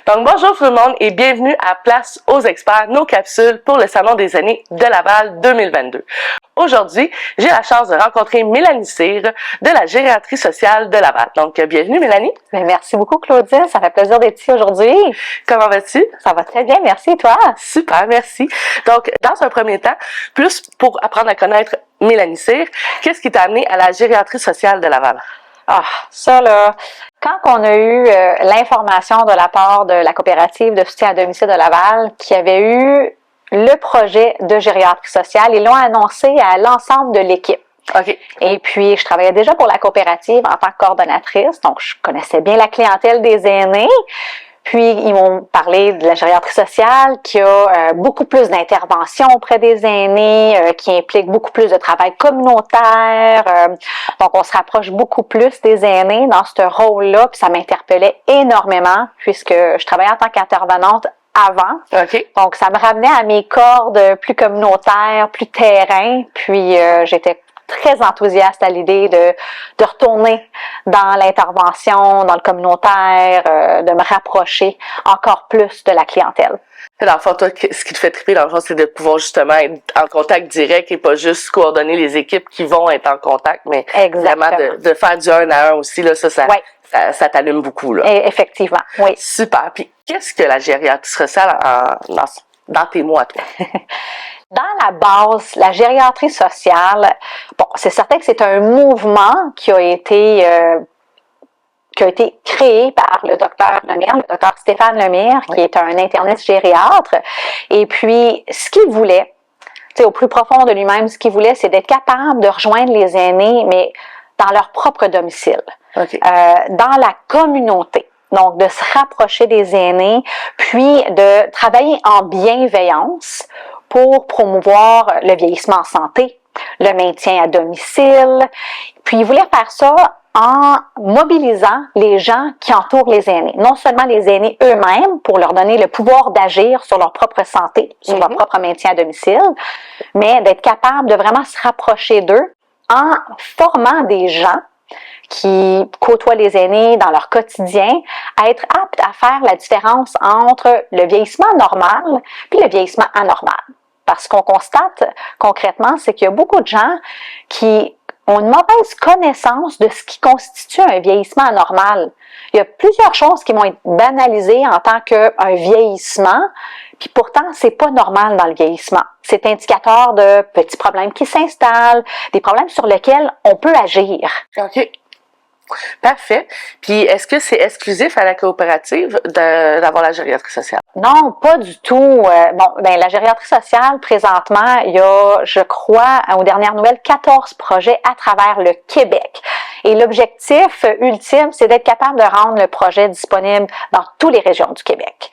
Donc, bonjour tout le monde et bienvenue à Place aux experts, nos capsules pour le Salon des aînés de Laval 2022. Aujourd'hui, j'ai la chance de rencontrer Mélanie Cyr de la gériatrie sociale de Laval. Donc, bienvenue Mélanie. Merci beaucoup Claudine, ça fait plaisir d'être ici aujourd'hui. Comment vas-tu? Ça va très bien, merci et toi? Super, merci. Donc, dans un premier temps, plus pour apprendre à connaître Mélanie Cyr, qu'est-ce qui t'a amené à la gériatrie sociale de Laval? Ah, ça là, quand on a eu l'information de la part de la coopérative de soutien à domicile de Laval qui avait eu le projet de gériatrie sociale, ils l'ont annoncé à l'ensemble de l'équipe. OK. Et puis, je travaillais déjà pour la coopérative en tant que coordonnatrice, donc je connaissais bien la clientèle des aînés. Puis, ils m'ont parlé de la gériatrie sociale qui a beaucoup plus d'interventions auprès des aînés, qui implique beaucoup plus de travail communautaire. Donc, on se rapproche beaucoup plus des aînés dans ce rôle-là. Puis, ça m'interpellait énormément puisque je travaillais en tant qu'intervenante avant. OK. Donc, ça me ramenait à mes cordes plus communautaires, plus terrain. Puis, j'étais très enthousiaste à l'idée de retourner dans l'intervention, dans le communautaire, de me rapprocher encore plus de la clientèle. Dans le fond, toi, ce qui te fait triper, dans le fond, c'est de pouvoir justement être en contact direct et pas juste coordonner les équipes qui vont être en contact, mais Exactement. vraiment de faire du 1 à 1 aussi, là, Ouais. ça t'allume beaucoup, là. Et effectivement, oui. Super. Puis, qu'est-ce que la gériatrie sociale dans tes mots à toi? Dans la base, la gériatrie sociale, bon, c'est certain que c'est un mouvement qui a été créé par le docteur Lemire, le docteur Stéphane Lemire, qui est un interniste gériatre. Et puis, ce qu'il voulait, tu sais, au plus profond de lui-même, ce qu'il voulait, c'est d'être capable de rejoindre les aînés, mais dans leur propre domicile, Okay. dans la communauté. Donc, de se rapprocher des aînés, puis de travailler en bienveillance pour promouvoir le vieillissement en santé, le maintien à domicile. Puis, il voulait faire ça en mobilisant les gens qui entourent les aînés. Non seulement les aînés eux-mêmes, pour leur donner le pouvoir d'agir sur leur propre santé, sur leur propre maintien à domicile, mais d'être capable de vraiment se rapprocher d'eux en formant des gens qui côtoient les aînés dans leur quotidien, à être aptes à faire la différence entre le vieillissement normal puis le vieillissement anormal. Parce qu'on constate concrètement, c'est qu'il y a beaucoup de gens qui ont une mauvaise connaissance de ce qui constitue un vieillissement anormal. Il y a plusieurs choses qui vont être banalisées en tant qu'un vieillissement, puis pourtant, c'est pas normal dans le vieillissement. C'est indicateur de petits problèmes qui s'installent, des problèmes sur lesquels on peut agir. OK. Parfait. Puis, est-ce que c'est exclusif à la coopérative d'avoir la gériatrie sociale? Non, pas du tout. La gériatrie sociale, présentement, il y a, je crois, aux dernières nouvelles, 14 projets à travers le Québec. Et l'objectif ultime, c'est d'être capable de rendre le projet disponible dans toutes les régions du Québec.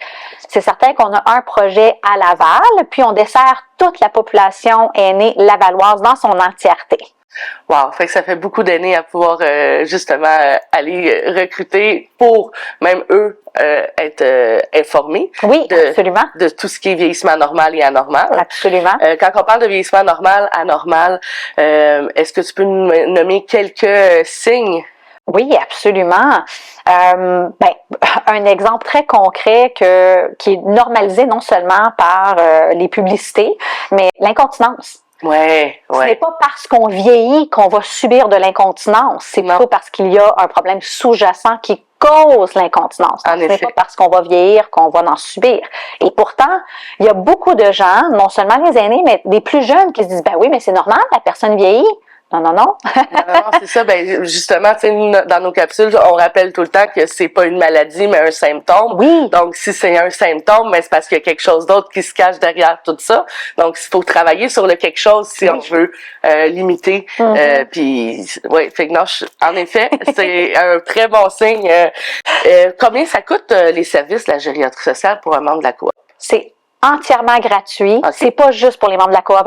C'est certain qu'on a un projet à Laval, puis on dessert toute la population aînée lavalloise dans son entièreté. Wow, fait que ça fait beaucoup d'aînés à pouvoir justement aller recruter pour même eux être informés. Oui, absolument. De tout ce qui est vieillissement normal et anormal. Absolument. Quand on parle de vieillissement normal, anormal, est-ce que tu peux nous nommer quelques signes? Oui, absolument. Un exemple très concret qui est normalisé non seulement par les publicités, mais l'incontinence. Ouais. Ce n'est pas parce qu'on vieillit qu'on va subir de l'incontinence. C'est plutôt parce qu'il y a un problème sous-jacent qui cause l'incontinence. Ce n'est pas parce qu'on va vieillir qu'on va en subir. Et pourtant, il y a beaucoup de gens, non seulement les aînés, mais des plus jeunes qui se disent, ben oui, mais c'est normal, la personne vieillit. Non. Non, c'est ça. Ben, justement, tu sais, dans nos capsules, on rappelle tout le temps que c'est pas une maladie, mais un symptôme. Oui. Donc, si c'est un symptôme, ben, c'est parce qu'il y a quelque chose d'autre qui se cache derrière tout ça. Donc, il faut travailler sur le quelque chose si on veut limiter. Puis, ouais, fait que non, en effet, c'est un très bon signe. Combien ça coûte les services de la gériatrie sociale pour un membre de la coop? C'est entièrement gratuit. Okay. C'est pas juste pour les membres de la coop.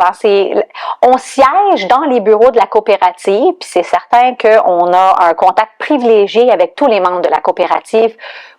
On siège dans les bureaux de la coopérative, puis c'est certain qu'on a un contact privilégié avec tous les membres de la coopérative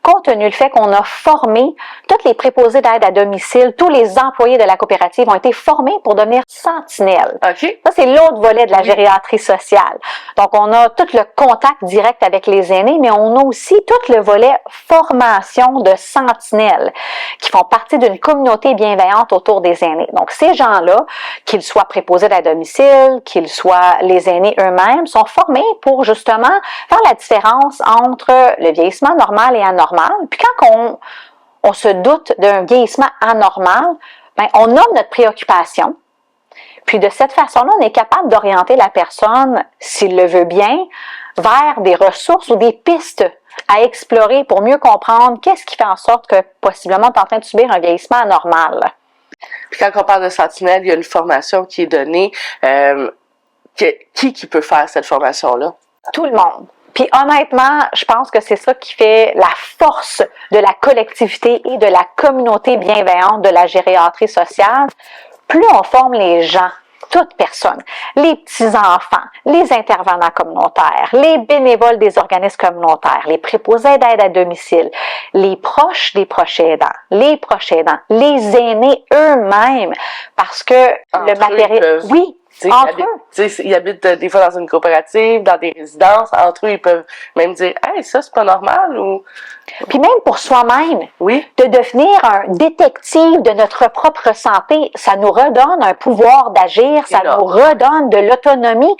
compte tenu le fait qu'on a formé tous les préposés d'aide à domicile, tous les employés de la coopérative ont été formés pour devenir sentinelles. OK. Ça, c'est l'autre volet de la gériatrie sociale. Donc, on a tout le contact direct avec les aînés, mais on a aussi tout le volet formation de sentinelles qui font partie d'une communauté bienveillante autour des aînés. Donc, ces gens-là, qu'ils soient préposés à domicile, qu'ils soient les aînés eux-mêmes, sont formés pour justement faire la différence entre le vieillissement normal et anormal. Puis quand on se doute d'un vieillissement anormal, ben, on nomme notre préoccupation. Puis de cette façon-là, on est capable d'orienter la personne, s'il le veut bien, vers des ressources ou des pistes à explorer pour mieux comprendre qu'est-ce qui fait en sorte que possiblement tu es en train de subir un vieillissement anormal. Puis quand on parle de sentinelle, il y a une formation qui est donnée. Qui peut faire cette formation-là? Tout le monde. Puis honnêtement, je pense que c'est ça qui fait la force de la collectivité et de la communauté bienveillante de la gériatrie sociale. Plus on forme les gens, toute personne, les petits-enfants, les intervenants communautaires, les bénévoles des organismes communautaires, les préposés d'aide à domicile, les proches des proches aidants, les proches aidants, les aînés eux-mêmes, parce que le matériel... Oui, entre eux. Ils habitent des fois dans une coopérative, dans des résidences. Entre eux, ils peuvent même dire « Hey, ça, c'est pas normal » ou... Puis même pour soi-même, oui, de devenir un détective de notre propre santé, ça nous redonne un pouvoir d'agir, ça nous redonne de l'autonomie,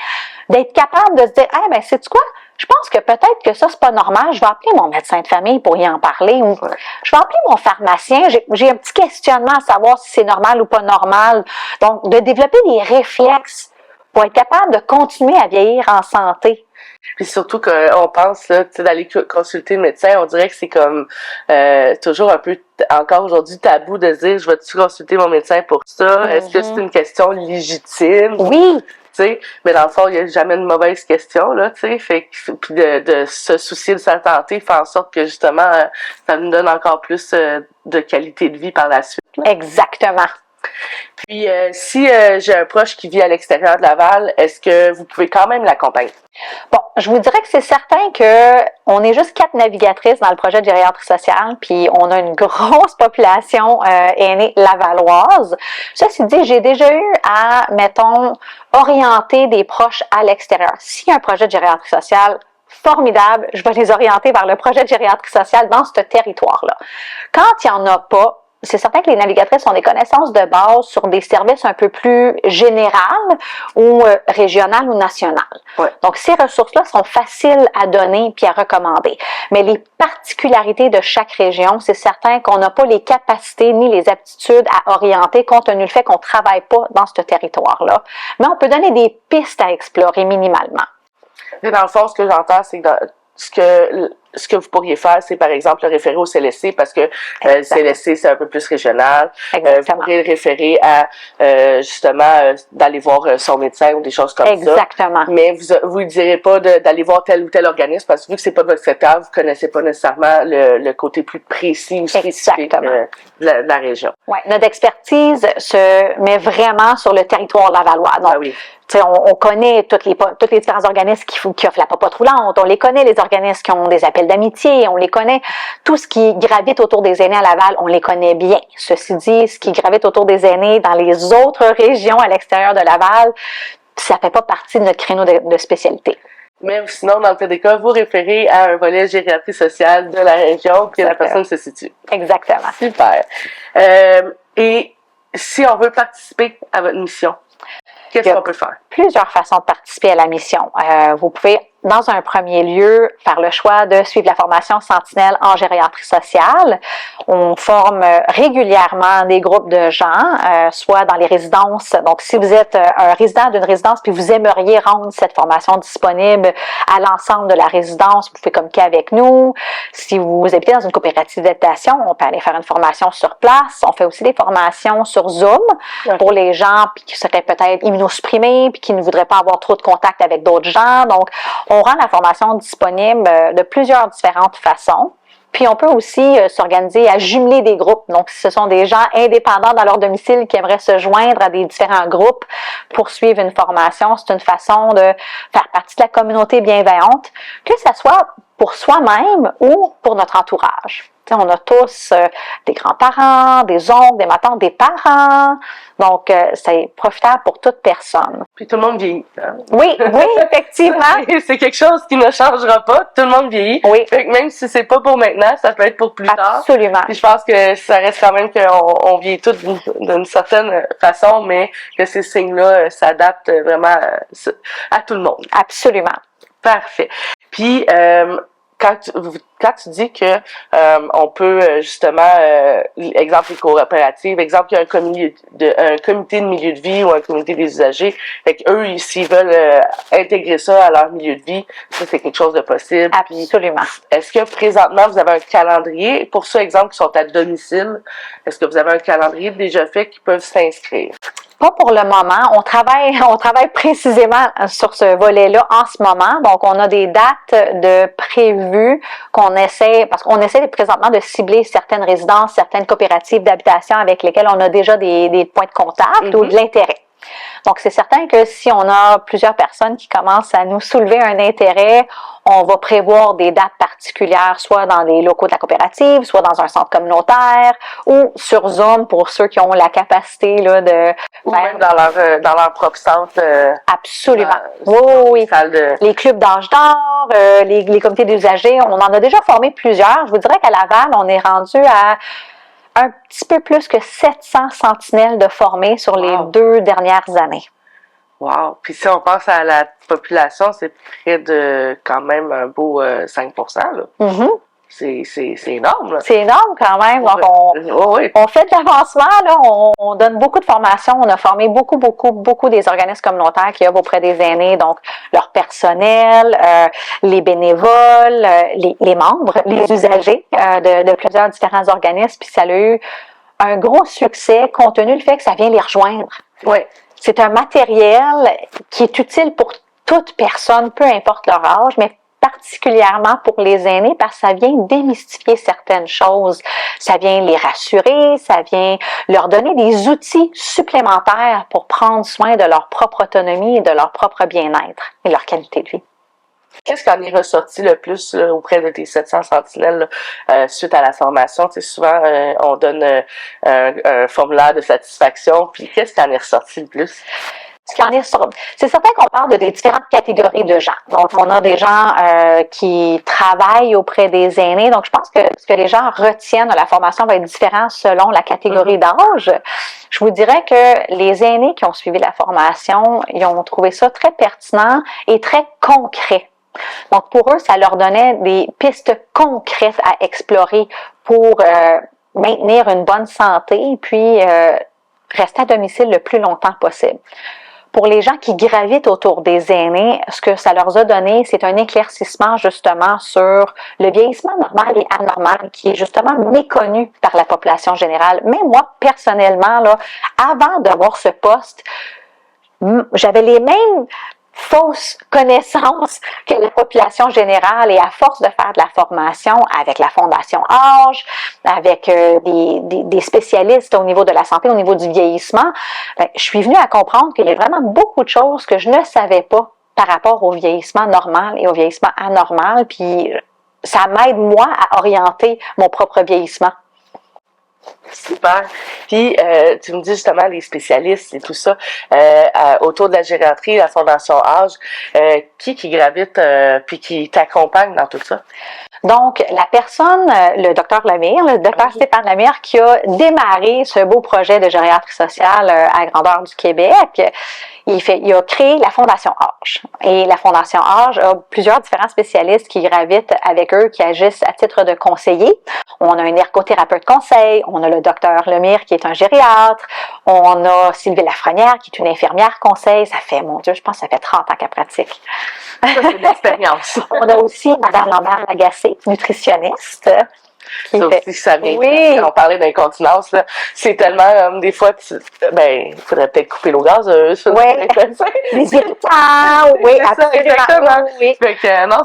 d'être capable de se dire « Hey, ben, sais-tu quoi? Je pense que peut-être que ça, c'est pas normal. Je vais appeler mon médecin de famille pour y en parler ou je vais appeler mon pharmacien. J'ai un petit questionnement à savoir si c'est normal ou pas normal. » Donc, de développer des réflexes pour être capable de continuer à vieillir en santé. Puis surtout qu'on pense là, d'aller consulter le médecin, on dirait que c'est comme toujours un peu encore aujourd'hui tabou de dire je vais-tu consulter mon médecin pour ça? Est-ce que c'est une question légitime? Oui. T'sais, mais dans le fond, il n'y a jamais de mauvaise question, là, tu sais, fait que, puis de se soucier de sa santé fait en sorte que, justement, ça nous donne encore plus de qualité de vie par la suite. Là. Exactement. Puis, si j'ai un proche qui vit à l'extérieur de Laval, est-ce que vous pouvez quand même l'accompagner? Bon, je vous dirais que c'est certain que on est juste 4 navigatrices dans le projet de gériatrie sociale, puis on a une grosse population aînée lavalloise. Ceci dit, j'ai déjà eu à, mettons, orienter des proches à l'extérieur. S'il y a un projet de gériatrie sociale formidable, je vais les orienter vers le projet de gériatrie sociale dans ce territoire-là. Quand il n'y en a pas, c'est certain que les navigatrices ont des connaissances de base sur des services un peu plus générales ou régionales ou nationales. Ouais. Donc, ces ressources-là sont faciles à donner puis à recommander. Mais les particularités de chaque région, c'est certain qu'on n'a pas les capacités ni les aptitudes à orienter compte tenu du fait qu'on ne travaille pas dans ce territoire-là. Mais on peut donner des pistes à explorer minimalement. Et dans le fond, ce que j'entends, c'est que ce que vous pourriez faire, c'est par exemple le référer au CLSC parce que le CLSC, c'est un peu plus régional. Vous pourriez le référer à justement d'aller voir son médecin ou des choses comme ça. Exactement. Mais vous ne direz pas d'aller voir tel ou tel organisme parce que vu que c'est pas votre secteur, vous connaissez pas nécessairement le côté plus précis ou spécifique de la région. Oui, notre expertise se met vraiment sur le territoire lavallois. Donc, oui. On connaît tous les différents organismes qui offrent la popote roulante, on les connaît, les organismes qui ont des appels d'amitié, on les connaît. Tout ce qui gravite autour des aînés à Laval, on les connaît bien. Ceci dit, ce qui gravite autour des aînés dans les autres régions à l'extérieur de Laval, ça fait pas partie de notre créneau de spécialité. Mais sinon, dans le cas des cas, vous référez à un volet gériatrie sociale de la région, puis la personne se situe. Exactement. Super. Et si on veut participer à votre mission, qu'est-ce qu'on peut faire? Plusieurs façons de participer à la mission. Vous pouvez, dans un premier lieu, faire le choix de suivre la formation Sentinelle en gériatrie sociale. On forme régulièrement des groupes de gens, soit dans les résidences. Donc, si vous êtes un résident d'une résidence puis vous aimeriez rendre cette formation disponible à l'ensemble de la résidence, vous pouvez communiquer avec nous. Si vous habitez dans une coopérative d'habitation, on peut aller faire une formation sur place. On fait aussi des formations sur Zoom pour les gens qui seraient peut-être immunosupprimés puis qui ne voudraient pas avoir trop de contact avec d'autres gens. Donc, on rend la formation disponible de plusieurs différentes façons. Puis, on peut aussi s'organiser à jumeler des groupes. Donc, si ce sont des gens indépendants dans leur domicile qui aimeraient se joindre à des différents groupes pour suivre une formation, c'est une façon de faire partie de la communauté bienveillante, que ça soit pour soi-même ou pour notre entourage. T'sais, on a tous des grands-parents, des oncles, des matantes, des parents. Donc, c'est profitable pour toute personne. Puis tout le monde vieillit. Hein? Oui, oui, effectivement. C'est quelque chose qui ne changera pas. Tout le monde vieillit. Oui. Fait que même si c'est pas pour maintenant, ça peut être pour plus tard. Absolument. Puis je pense que ça reste quand même qu'on vieillit tous d'une certaine façon, mais que ces signes-là s'adaptent vraiment à tout le monde. Absolument. Parfait. Puis, quand tu dis que on peut justement, exemple les coopératives, exemple il y a un comité de milieu de vie ou un comité des usagers, fait qu'eux, s'ils veulent intégrer ça à leur milieu de vie, ça c'est quelque chose de possible. Absolument. Puis, est-ce que présentement vous avez un calendrier pour ceux exemples qui sont à domicile? Est-ce que vous avez un calendrier déjà fait qui peuvent s'inscrire? Pas pour le moment. On travaille précisément sur ce volet-là en ce moment. Donc, on a des dates de prévues parce qu'on essaie présentement de cibler certaines résidences, certaines coopératives d'habitation avec lesquelles on a déjà des points de contact ou de l'intérêt. Donc, c'est certain que si on a plusieurs personnes qui commencent à nous soulever un intérêt, on va prévoir des dates particulières, soit dans les locaux de la coopérative, soit dans un centre communautaire, ou sur Zoom pour ceux qui ont la capacité là, de... Ou même dans leur propre centre. Absolument. Oui. Les clubs d'âge d'or, les comités d'usagers, on en a déjà formé plusieurs. Je vous dirais qu'à Laval, on est rendu à un petit peu plus que 700 sentinelles de formés sur les 2 dernières années. Wow! Puis si on pense à la population, c'est près de quand même un beau 5%, là. Mm-hmm. C'est énorme, là. C'est énorme quand même. Donc, on fait de l'avancement, là. On donne beaucoup de formations. On a formé beaucoup des organismes communautaires qui œuvrent auprès des aînés. Donc, leur personnel, les bénévoles, les membres, les usagers de plusieurs différents organismes. Puis ça a eu un gros succès compte tenu du fait que ça vient les rejoindre. Oui. C'est un matériel qui est utile pour toute personne, peu importe leur âge, mais particulièrement pour les aînés parce que ça vient démystifier certaines choses. Ça vient les rassurer, ça vient leur donner des outils supplémentaires pour prendre soin de leur propre autonomie et de leur propre bien-être et leur qualité de vie. Qu'est-ce qui en est ressorti le plus là, auprès de tes 700 sentinelles suite à la formation? Tu sais, souvent, on donne un formulaire de satisfaction, puis qu'est-ce qui en est ressorti le plus? C'est certain qu'on parle de des différentes catégories de gens. Donc, on a des gens qui travaillent auprès des aînés. Donc, je pense que ce que les gens retiennent de la formation va être différent selon la catégorie d'âge. Je vous dirais que les aînés qui ont suivi la formation, ils ont trouvé ça très pertinent et très concret. Donc, pour eux, ça leur donnait des pistes concrètes à explorer pour maintenir une bonne santé puis rester à domicile le plus longtemps possible. Pour les gens qui gravitent autour des aînés, ce que ça leur a donné, c'est un éclaircissement justement sur le vieillissement normal et anormal qui est justement méconnu par la population générale. Mais moi, personnellement, là, avant d'avoir ce poste, j'avais les mêmes fausses connaissances que la population générale et à force de faire de la formation avec la Fondation Âge, avec des spécialistes au niveau de la santé, au niveau du vieillissement, je suis venue à comprendre qu'il y a vraiment beaucoup de choses que je ne savais pas par rapport au vieillissement normal et au vieillissement anormal, puis ça m'aide moi à orienter mon propre vieillissement. Super. Puis, tu me dis justement les spécialistes et tout ça, autour de la gériatrie, la Fondation Âge, qui gravite puis qui t'accompagne dans tout ça? Donc, la personne, le docteur Lemire, le docteur Stéphane Lemire, qui a démarré ce beau projet de gériatrie sociale à grandeur du Québec, il a créé la Fondation Âge. Et la Fondation Âge a plusieurs différents spécialistes qui gravitent avec eux, qui agissent à titre de conseiller. On a un ergothérapeute conseil, on a le docteur Lemire qui est un gériatre, on a Sylvie Lafrenière qui est une infirmière conseil. Ça fait, mon Dieu, je pense que ça fait 30 ans qu'elle pratique. Ça, c'est de l'expérience. On a aussi Mme Lambert Lagacé, nutritionniste. Ça aussi, ça vient. Oui. On parlait d'incontinence, là. C'est tellement, des fois, il faudrait peut-être couper l'eau gazeuse. Oui. Les irritants, oui, absolument. Ça, exactement. Oui. Fait que, non,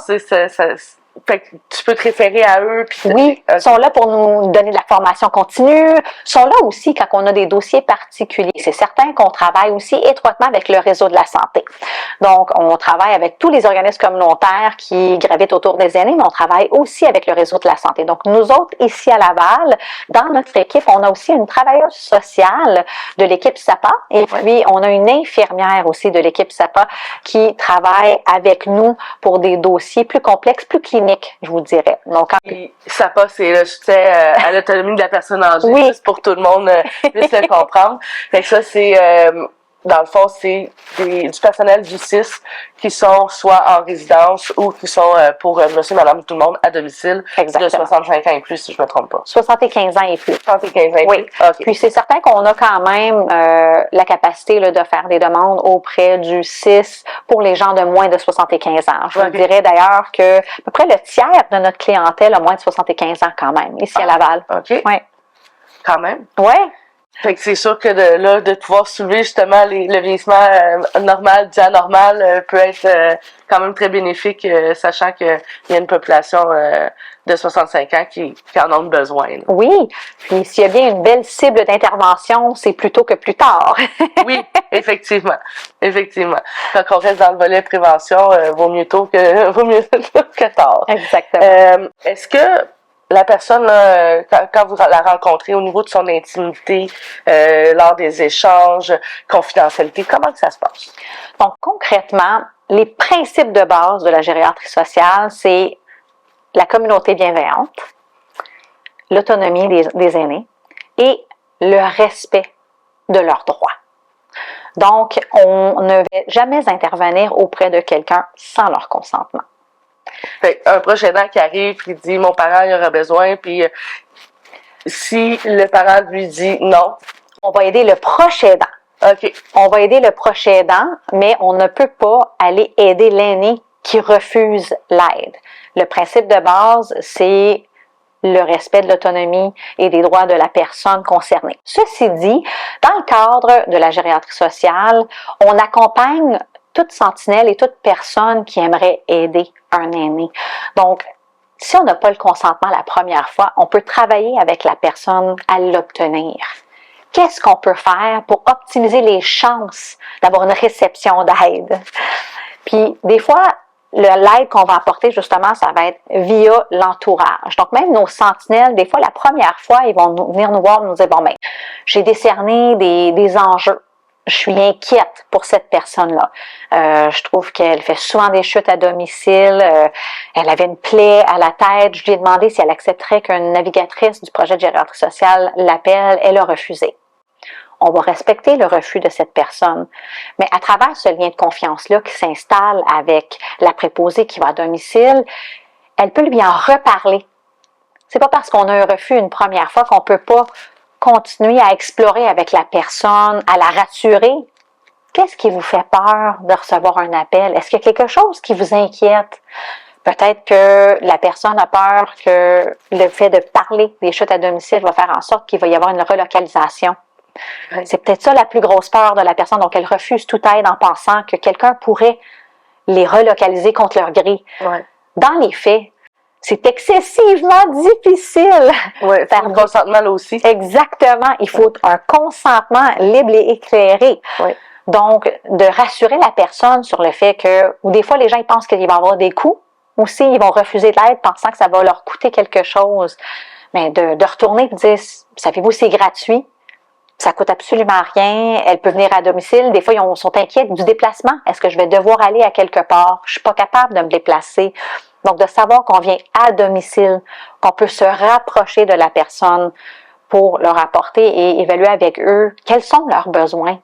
fait que tu peux te référer à eux. Puis oui, ils sont là pour nous donner de la formation continue. Ils sont là aussi quand on a des dossiers particuliers. C'est certain qu'on travaille aussi étroitement avec le réseau de la santé. Donc, on travaille avec tous les organismes communautaires qui gravitent autour des aînés, mais on travaille aussi avec le réseau de la santé. Donc, nous autres, ici à Laval, dans notre équipe, on a aussi une travailleuse sociale de l'équipe SAPA et puis on a une infirmière aussi de l'équipe SAPA qui travaille avec nous pour des dossiers plus complexes, plus cliniques, je vous dirais. Donc, SAPA, c'est le soutien à l'autonomie de la personne âgée, oui. juste pour que tout le monde puisse le comprendre. Fait que ça, c'est dans le fond, c'est du personnel du CIS qui sont soit en résidence ou qui sont pour monsieur, madame, tout le monde à domicile. Exactement. De 65 ans et plus, si je me trompe pas. 75 ans et plus. 75 ans et oui. plus. Okay. Puis c'est certain qu'on a quand même la capacité là, de faire des demandes auprès du CIS pour les gens de moins de 75 ans. Je vous dirais d'ailleurs que à peu près le tiers de notre clientèle a moins de 75 ans quand même, ici à Laval. OK. Oui. Quand même. Oui. Fait que c'est sûr que de pouvoir soulever justement le vieillissement normal dit anormal peut être quand même très bénéfique, sachant qu'il y a une population de 65 ans qui en ont besoin. Là. Oui, puis s'il y a bien une belle cible d'intervention, c'est plus tôt que plus tard. Oui, effectivement. Effectivement. Quand on reste dans le volet prévention, vaut mieux tôt que tard. Exactement. Est-ce que la personne, là, quand vous la rencontrez au niveau de son intimité, lors des échanges, confidentialité, comment que ça se passe? Donc, concrètement, les principes de base de la gériatrie sociale, c'est la communauté bienveillante, l'autonomie des aînés et le respect de leurs droits. Donc, on ne va jamais intervenir auprès de quelqu'un sans leur consentement. Fait un proche aidant qui arrive et dit mon parent il aura besoin, puis si le parent lui dit non, on va aider le proche aidant. OK. On va aider le proche aidant, mais on ne peut pas aller aider l'aîné qui refuse l'aide. Le principe de base, c'est le respect de l'autonomie et des droits de la personne concernée. Ceci dit, dans le cadre de la gériatrie sociale, on accompagne toute sentinelle et toute personne qui aimerait aider un aîné. Donc, si on n'a pas le consentement la première fois, on peut travailler avec la personne à l'obtenir. Qu'est-ce qu'on peut faire pour optimiser les chances d'avoir une réception d'aide? Puis, des fois, l'aide qu'on va apporter, justement, ça va être via l'entourage. Donc, même nos sentinelles, des fois, la première fois, ils vont venir nous voir et nous dire, bon, ben, j'ai décerné des enjeux. Je suis inquiète pour cette personne-là. Je trouve qu'elle fait souvent des chutes à domicile. Elle avait une plaie à la tête. Je lui ai demandé si elle accepterait qu'une navigatrice du projet de gériatrie sociale l'appelle. Elle a refusé. On va respecter le refus de cette personne. Mais à travers ce lien de confiance-là qui s'installe avec la préposée qui va à domicile, elle peut lui en reparler. C'est pas parce qu'on a un refus une première fois qu'on peut pas continuer à explorer avec la personne, à la rassurer. Qu'est-ce qui vous fait peur de recevoir un appel? Est-ce qu'il y a quelque chose qui vous inquiète? Peut-être que la personne a peur que le fait de parler des chutes à domicile va faire en sorte qu'il va y avoir une relocalisation. Oui. C'est peut-être ça la plus grosse peur de la personne, donc elle refuse toute aide en pensant que quelqu'un pourrait les relocaliser contre leur gré. Oui. Dans les faits, c'est excessivement difficile. Oui, il faut un consentement là aussi. Exactement. Il faut un consentement libre et éclairé. Oui. Donc, de rassurer la personne sur le fait que, ou des fois, les gens ils pensent qu'il va y avoir des coûts, ou s'ils vont refuser de l'aide pensant que ça va leur coûter quelque chose. Mais de retourner et de dire, savez-vous, c'est gratuit. Ça coûte absolument rien. Elle peut venir à domicile. Des fois, ils sont inquiets du déplacement. Est-ce que je vais devoir aller à quelque part? Je suis pas capable de me déplacer. Donc, de savoir qu'on vient à domicile, qu'on peut se rapprocher de la personne pour leur apporter et évaluer avec eux quels sont leurs besoins.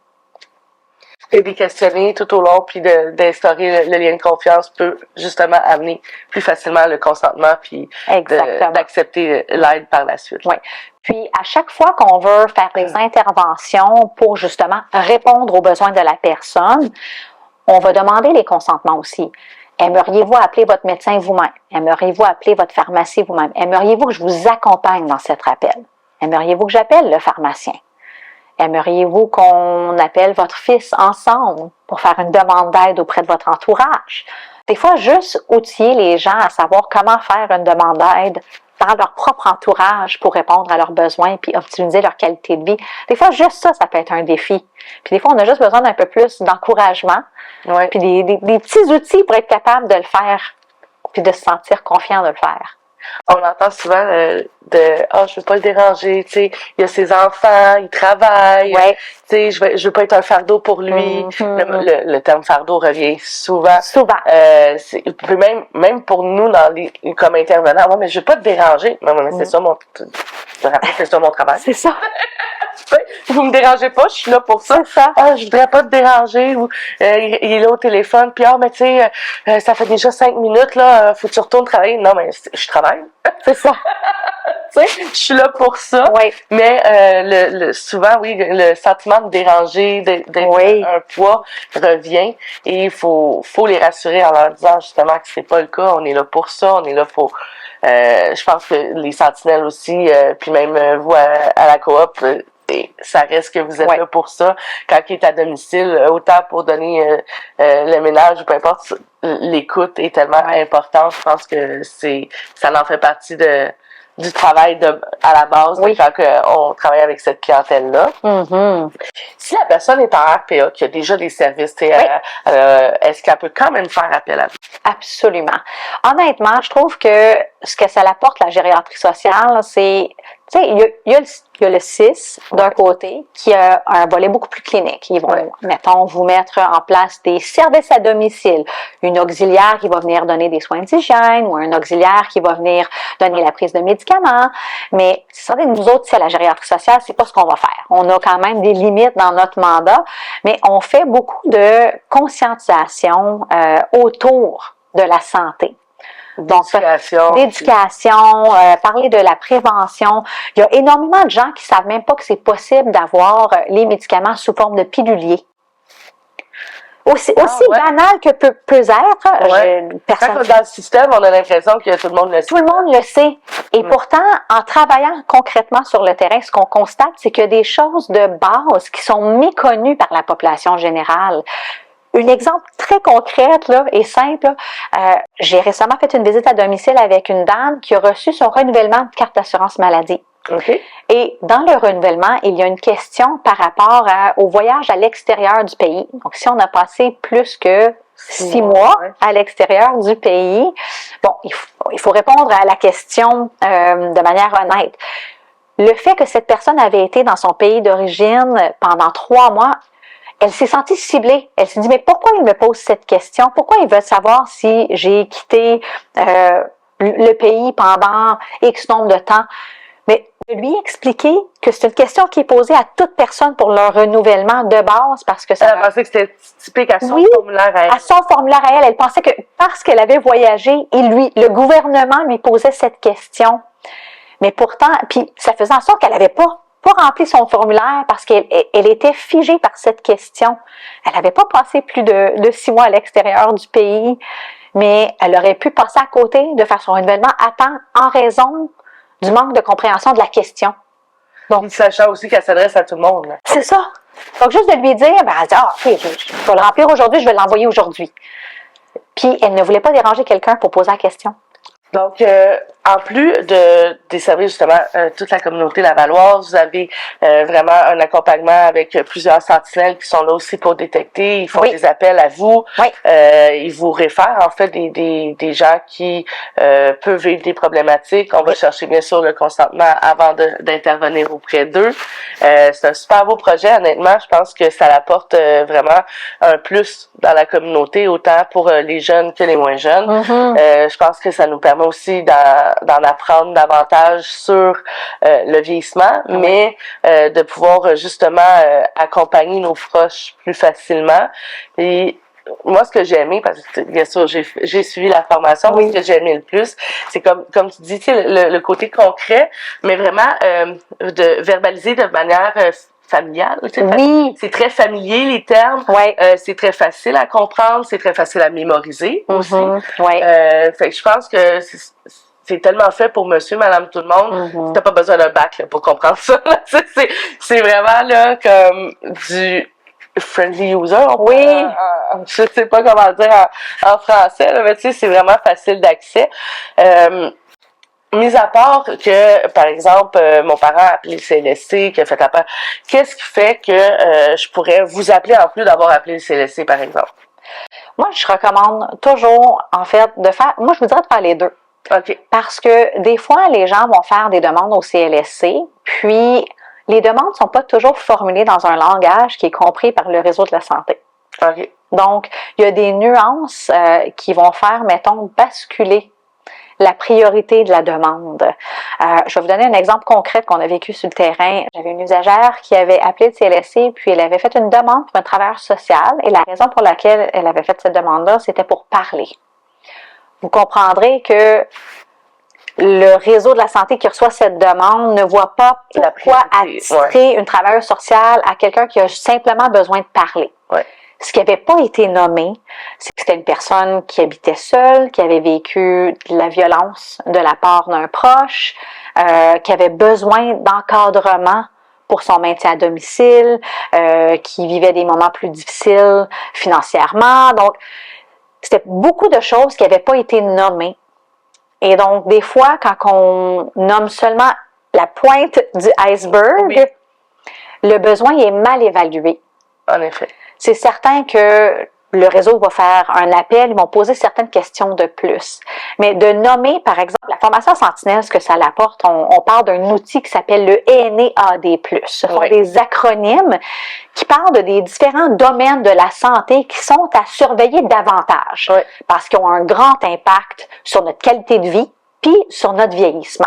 Et les questionner tout au long, puis d'instaurer le lien de confiance peut justement amener plus facilement le consentement, puis d'accepter l'aide par la suite. Oui. Puis, à chaque fois qu'on veut faire des interventions pour justement répondre aux besoins de la personne, on va demander les consentements aussi. Aimeriez-vous appeler votre médecin vous-même? Aimeriez-vous appeler votre pharmacie vous-même? Aimeriez-vous que je vous accompagne dans cet appel? Aimeriez-vous que j'appelle le pharmacien? Aimeriez-vous qu'on appelle votre fils ensemble pour faire une demande d'aide auprès de votre entourage? Des fois, juste outiller les gens à savoir comment faire une demande d'aide dans leur propre entourage pour répondre à leurs besoins puis optimiser leur qualité de vie. Des fois, juste ça, ça peut être un défi. Puis des fois, on a juste besoin d'un peu plus d'encouragement, puis des petits outils pour être capable de le faire puis de se sentir confiant de le faire. On entend souvent je veux pas le déranger, tu sais, il y a ses enfants, il travaille, tu sais, je veux pas être un fardeau pour lui. Le terme fardeau revient souvent. Puis même pour nous comme intervenants, mais je veux pas te déranger. Non, mais c'est ça c'est ça mon travail. C'est ça. Vous me dérangez pas, je suis là pour ça. C'est ça. Je voudrais pas te déranger. Ou il est là au téléphone, puis mais tu sais, ça fait déjà 5 minutes, là, faut que tu retournes travailler. Non, mais je travaille. C'est ça. Tu sais, je suis là pour ça. Mais souvent, le sentiment de déranger, d'être un poids revient, et il faut les rassurer en leur disant justement que c'est pas le cas. On est là pour ça, on est là pour. Je pense que les sentinelles aussi, puis même vous à la coop. Et ça reste que vous êtes là pour ça. Quand il est à domicile, autant pour donner le ménage ou peu importe, l'écoute est tellement importante. Je pense que ça en fait partie du travail à la base quand on travaille avec cette clientèle-là. Si la personne est en RPA, qui a déjà des services, est-ce qu'elle peut quand même faire appel à vous? Absolument. Honnêtement, je trouve que ce que ça apporte, la gériatrie sociale, c'est, tu sais, il y a le CIS d'un côté qui a un volet beaucoup plus clinique. Ils vont, mettons, vous mettre en place des services à domicile, une auxiliaire qui va venir donner des soins d'hygiène ou un auxiliaire qui va venir donner la prise de médicaments. Mais c'est vrai que nous autres, à la gériatrie sociale, c'est pas ce qu'on va faire. On a quand même des limites dans notre mandat, mais on fait beaucoup de conscientisation autour de la santé. Donc, d'éducation, parler de la prévention. Il y a énormément de gens qui savent même pas que c'est possible d'avoir les médicaments sous forme de pilulier. Aussi banal que peut être, Quand dans le système, on a l'impression que tout le monde le sait. Tout le monde le sait. Et pourtant, en travaillant concrètement sur le terrain, ce qu'on constate, c'est qu'il y a des choses de base qui sont méconnues par la population générale. Un exemple très concret là, et simple, j'ai récemment fait une visite à domicile avec une dame qui a reçu son renouvellement de carte d'assurance maladie. Et dans le renouvellement, il y a une question par rapport au voyage à l'extérieur du pays. Donc, si on a passé plus que 6 mois à l'extérieur du pays, bon, il faut répondre à la question de manière honnête. Le fait que cette personne avait été dans son pays d'origine pendant 3 mois, elle s'est sentie ciblée. Elle s'est dit, mais pourquoi il me pose cette question? Pourquoi il veut savoir si j'ai quitté le pays pendant X nombre de temps? Mais de lui expliquer que c'est une question qui est posée à toute personne pour leur renouvellement de base parce que ça... Elle pensait que c'était typique à son formulaire à elle. À son formulaire à elle. Elle pensait que parce qu'elle avait voyagé, le gouvernement lui posait cette question. Mais pourtant, puis ça faisait en sorte qu'elle n'avait pas rempli son formulaire parce qu'elle était figée par cette question. Elle n'avait pas passé plus de 6 mois à l'extérieur du pays, mais elle aurait pu passer à côté de faire son renouvellement à temps en raison du manque de compréhension de la question. Donc, sachant aussi qu'elle s'adresse à tout le monde. C'est ça. Donc, juste de lui dire, elle dit, ok, je vais le remplir aujourd'hui, je vais l'envoyer aujourd'hui. Puis, elle ne voulait pas déranger quelqu'un pour poser la question. Donc, en plus des services, justement, toute la communauté lavalloise, vous avez vraiment un accompagnement avec plusieurs sentinelles qui sont là aussi pour détecter. Ils font des appels à vous. Ils vous réfèrent, en fait, des gens qui peuvent vivre des problématiques. On va chercher, bien sûr, le consentement avant d'intervenir auprès d'eux. C'est un super beau projet, honnêtement. Je pense que ça apporte vraiment un plus dans la communauté, autant pour les jeunes que les moins jeunes. Je pense que ça nous permet aussi d'en apprendre davantage sur le vieillissement, mais de pouvoir justement accompagner nos proches plus facilement. Et moi, ce que j'ai aimé, parce que bien sûr, j'ai suivi la formation, ce que j'ai aimé le plus, c'est comme tu dis, le côté concret, mais vraiment de verbaliser de manière familiale. C'est très familier, les termes. C'est très facile à comprendre, c'est très facile à mémoriser aussi. Fait que je pense que c'est tellement fait pour monsieur, madame, tout le monde. T'as pas besoin d'un bac là, pour comprendre ça. C'est vraiment là comme friendly user. Oui. Je sais pas comment dire en français, là, mais tu sais, c'est vraiment facile d'accès. Mis à part que, par exemple, mon parent a appelé le CLSC, qui a fait appel, qu'est-ce qui fait que je pourrais vous appeler en plus d'avoir appelé le CLSC, par exemple? Moi, je recommande toujours, en fait, de faire, moi, je vous dirais de faire les deux. OK. Parce que des fois, les gens vont faire des demandes au CLSC, puis les demandes ne sont pas toujours formulées dans un langage qui est compris par le réseau de la santé. OK. Donc, il y a des nuances qui vont faire, mettons, basculer la priorité de la demande. Je vais vous donner un exemple concret qu'on a vécu sur le terrain. J'avais une usagère qui avait appelé le CLSC, puis elle avait fait une demande pour un travailleur social, et la raison pour laquelle elle avait fait cette demande-là, c'était pour parler. Vous comprendrez que le réseau de la santé qui reçoit cette demande ne voit pas pourquoi attitrer une travailleuse sociale à quelqu'un qui a simplement besoin de parler. Ouais. Ce qui n'avait pas été nommé, c'est que c'était une personne qui habitait seule, qui avait vécu de la violence de la part d'un proche, qui avait besoin d'encadrement pour son maintien à domicile, qui vivait des moments plus difficiles financièrement. Donc, c'était beaucoup de choses qui n'avaient pas été nommées. Et donc, des fois, quand on nomme seulement la pointe du iceberg, oui, le besoin est mal évalué. En effet. C'est certain que le réseau va faire un appel, ils vont poser certaines questions de plus. Mais de nommer, par exemple, la formation Sentinelle, ce que ça l'apporte, on parle d'un outil qui s'appelle le ENEAD+. Ce sont des acronymes qui parlent des différents domaines de la santé qui sont à surveiller davantage, parce qu'ils ont un grand impact sur notre qualité de vie puis sur notre vieillissement.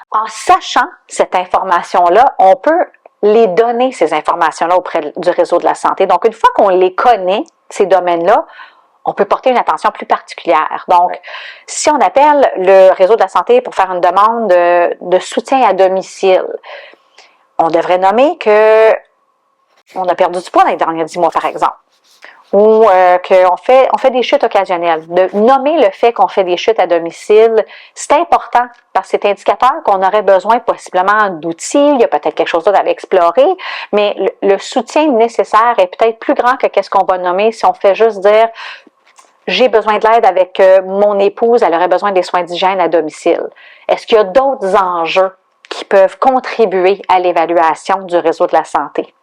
En sachant cette information-là, on peut les donner, ces informations-là, auprès du réseau de la santé. Donc, une fois qu'on les connaît, ces domaines-là, on peut porter une attention plus particulière. Donc, si on appelle le réseau de la santé pour faire une demande de soutien à domicile, on devrait nommer que on a perdu du poids dans les derniers 10 mois, par exemple, ou qu'on fait des chutes occasionnelles. De nommer le fait qu'on fait des chutes à domicile, c'est important parce que c'est indicateur qu'on aurait besoin possiblement d'outils, il y a peut-être quelque chose d'autre à explorer, mais le soutien nécessaire est peut-être plus grand que qu'est-ce qu'on va nommer si on fait juste dire « j'ai besoin de l'aide avec mon épouse, elle aurait besoin des soins d'hygiène à domicile ». Est-ce qu'il y a d'autres enjeux qui peuvent contribuer à l'évaluation du réseau de la santé?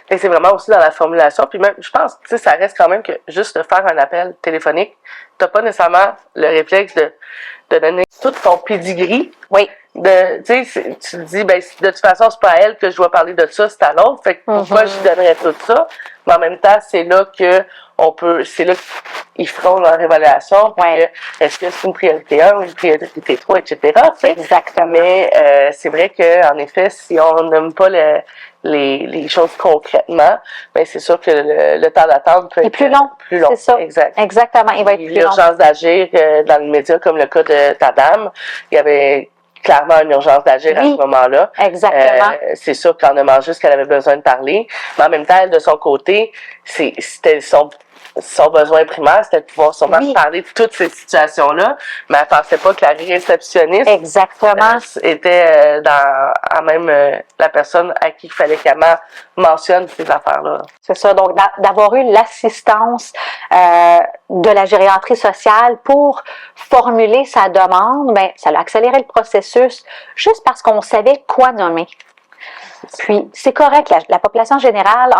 Et c'est vraiment aussi dans la formulation. Puis même, je pense, tu sais, ça reste quand même que juste de faire un appel téléphonique, t'as pas nécessairement le réflexe de donner tout ton pedigree. Oui. Tu sais, tu te dis, ben, de toute façon, c'est pas à elle que je dois parler de ça, c'est à l'autre. Fait que pourquoi je donnerais tout ça? Mais en même temps, c'est là qu'ils feront leur évaluation. Est-ce que c'est une priorité 1 ou une priorité 3, etc. Exactement. Mais c'est vrai qu'en effet, si on nomme pas les choses concrètement, ben c'est sûr que le temps d'attente peut être plus long. Plus long. C'est ça. Exact. Exactement. Il va être plus long. L'urgence d'agir dans le média, comme le cas de ta dame, il y avait clairement une urgence d'agir à ce moment-là. Exactement. C'est sûr qu'en nommant juste qu'elle avait besoin de parler, mais en même temps, elle, de son côté, c'était son besoin primaire, c'était de pouvoir sûrement parler de toutes ces situations-là, mais elle pensait pas que la réceptionniste était à même la personne à qui il fallait qu'elle mentionne ces affaires-là. C'est ça, donc d'avoir eu l'assistance de la gériatrie sociale pour formuler sa demande, ben ça a accéléré le processus juste parce qu'on savait quoi nommer. Puis c'est correct, la population générale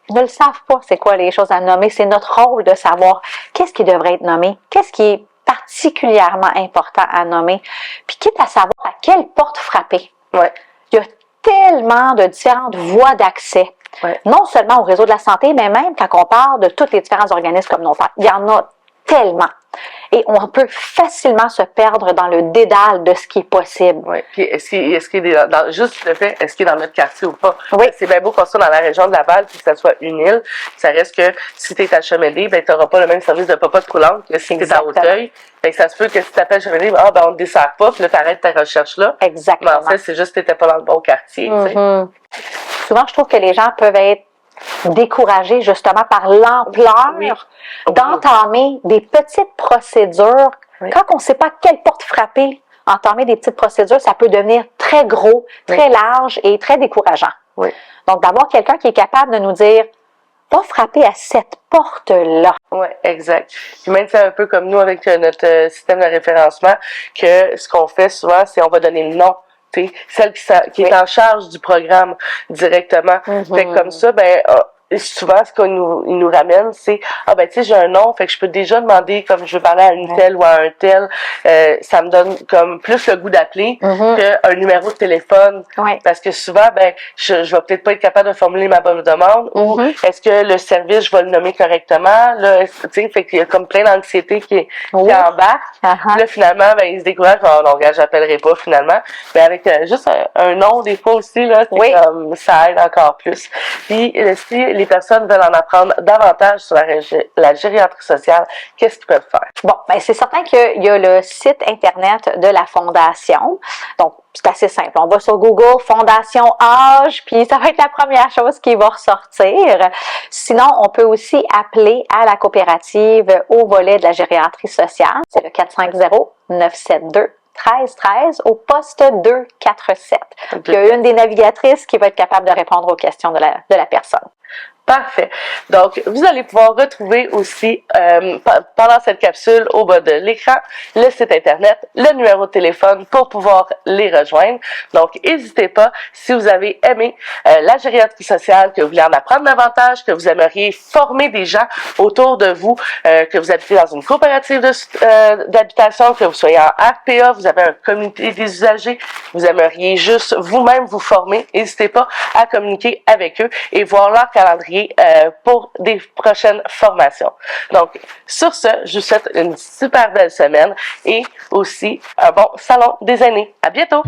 ne le savent pas c'est quoi les choses à nommer. C'est notre rôle de savoir qu'est-ce qui devrait être nommé, qu'est-ce qui est particulièrement important à nommer, puis quitte à savoir à quelle porte frapper. Ouais. Il y a tellement de différentes voies d'accès, non seulement au réseau de la santé, mais même quand on parle de tous les différents organismes communautaires. Il y en a tellement. Et on peut facilement se perdre dans le dédale de ce qui est possible. Oui. Puis est-ce qu'il est juste le fait, est-ce qu'il est dans notre quartier ou pas? Oui. C'est bien beau qu'on soit dans la région de Laval, puis que ça soit une île. Ça reste que si tu es à Chemédé, ben tu n'auras pas le même service de popote coulante que si tu es à Hauteuil. Fait que ça se peut que si tu appelles Chemédé, ben on ne dessert pas, puis là, tu arrêtes ta recherche là. Exactement. Mais en fait, c'est juste que tu n'étais pas dans le bon quartier. Souvent, je trouve que les gens peuvent être découragés justement par l'ampleur d'entamer des petites procédures. Quand on ne sait pas quelle porte frapper, entamer des petites procédures, ça peut devenir très gros, très large et très décourageant. Oui. Donc, d'avoir quelqu'un qui est capable de nous dire, va frapper à cette porte-là. Oui, exact. Puis même, c'est un peu comme nous avec notre système de référencement, que ce qu'on fait souvent, c'est on va donner le nom. Celle qui est en charge du programme directement. Fait que comme ça, ben, souvent, ce qu'il nous ramène, c'est, ben, tu sais, j'ai un nom, fait que je peux déjà demander, comme je veux parler à une telle ou à un tel, ça me donne comme plus le goût d'appeler qu'un numéro de téléphone. Parce que souvent, ben, je vais peut-être pas être capable de formuler ma bonne demande, ou est-ce que le service, je vais le nommer correctement, là, tu sais, fait qu'il y a comme plein d'anxiété qui embarque. Là, finalement, ben, ils se découragent, oh non, regarde, j'appellerai pas, finalement. Mais avec juste un nom, des fois aussi, là, c'est comme, ça aide encore plus. Puis, si les personnes veulent en apprendre davantage sur la gériatrie sociale, qu'est-ce qu'ils peuvent faire? Bon, ben c'est certain qu'il y a le site Internet de la Fondation. Donc, c'est assez simple. On va sur Google, Fondation Âge, puis ça va être la première chose qui va ressortir. Sinon, on peut aussi appeler à la coopérative au volet de la gériatrie sociale. C'est le 450-972-1313 au poste 247. Okay. Il y a une des navigatrices qui va être capable de répondre aux questions de la personne. Parfait. Donc, vous allez pouvoir retrouver aussi, pendant cette capsule, au bas de l'écran, le site Internet, le numéro de téléphone pour pouvoir les rejoindre. Donc, n'hésitez pas, si vous avez aimé la gériatrie sociale, que vous voulez en apprendre davantage, que vous aimeriez former des gens autour de vous, que vous habitez dans une coopérative d'habitation, que vous soyez en RPA, vous avez un comité des usagers, vous aimeriez juste vous-même vous former, n'hésitez pas à communiquer avec eux et voir leur calendrier pour des prochaines formations. Donc, sur ce, je vous souhaite une super belle semaine et aussi un bon salon des aînés. À bientôt!